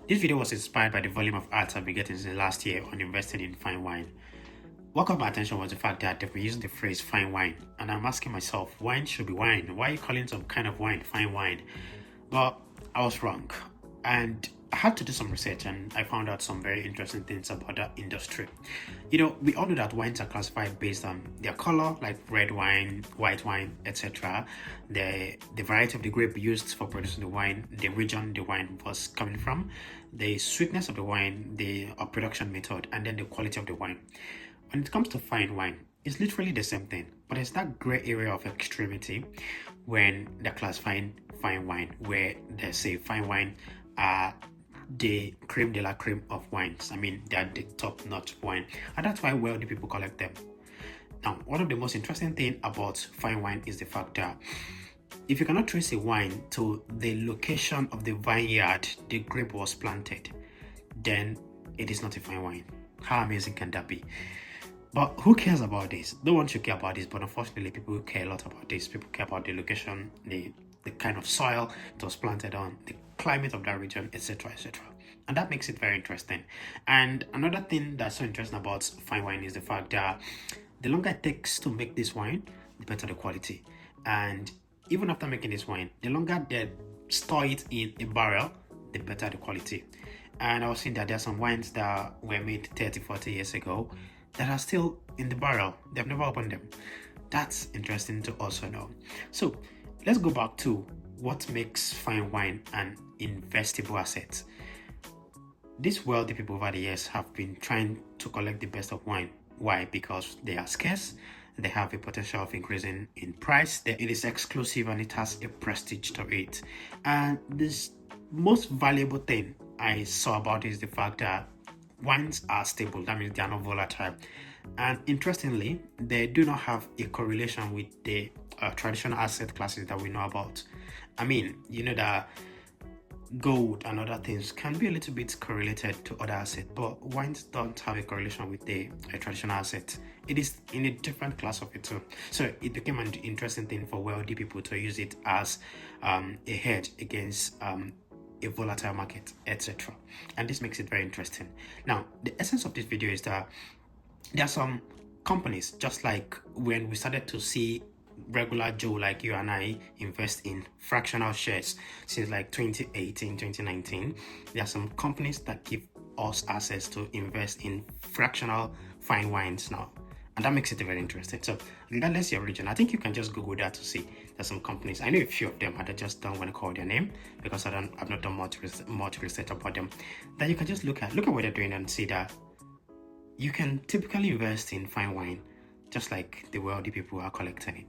This video was inspired by the volume of ads I've been getting since last year on investing in fine wine. What caught my attention was the fact that they've been using the phrase fine wine, and I'm asking myself, wine should be wine. Why are you calling some kind of wine fine wine? But I was wrong, and I had to do some research, and I found out some very interesting things about that industry. We all know that wines are classified based on their color, like red wine, white wine, etc. The variety of the grape used for producing the wine, the region the wine was coming from, the sweetness of the wine, the production method, and then the quality of the wine. When it comes to fine wine, it's literally the same thing, but it's that gray area of extremity when they're classifying fine wine, where they say fine wine are the creme de la creme of wines. I mean, they're the top-notch wine, and that's why wealthy people collect them. Now, one of the most interesting thing about fine wine is the fact that if you cannot trace a wine to the location of the vineyard the grape was planted, then it is not a fine wine. How amazing can that be? But who cares about this? No one should care about this, but unfortunately, people care a lot about this. People care about the location, the kind of soil it was planted on, the climate of that region, etc., etc. And that makes it very interesting. And another thing that's so interesting about fine wine is the fact that the longer it takes to make this wine, the better the quality. And even after making this wine, the longer they store it in a barrel, the better the quality. And I was seeing that there are some wines that were made 30, 40 years ago that are still in the barrel. They've never opened them. That's interesting to also know. So let's go back to what makes fine wine an investable asset. These wealthy people over the years have been trying to collect the best of wine. Why? Because they are scarce, they have a potential of increasing in price, it is exclusive, and it has a prestige to it. And this most valuable thing I saw about it is the fact that wines are stable. That means they are not volatile. And interestingly, they do not have a correlation with the traditional asset classes that we know about. I mean, you know that gold and other things can be a little bit correlated to other assets, but wines don't have a correlation with the traditional asset. It is in a different class of it too. So it became an interesting thing for wealthy people to use it as a hedge against a volatile market, etc. And this makes it very interesting. Now, the essence of this video is that there are some companies, just like when we started to see regular Joe like you and I invest in fractional shares since like 2018, 2019, there are some companies that give us access to invest in fractional fine wines now. And that makes it very interesting. So regardless your region, I think you can just Google that to see. There's some companies. I know a few of them, and I just don't want to call their name because I've not done much research about them. That you can just look at what they're doing and see that you can typically invest in fine wine just like the wealthy people are collecting it.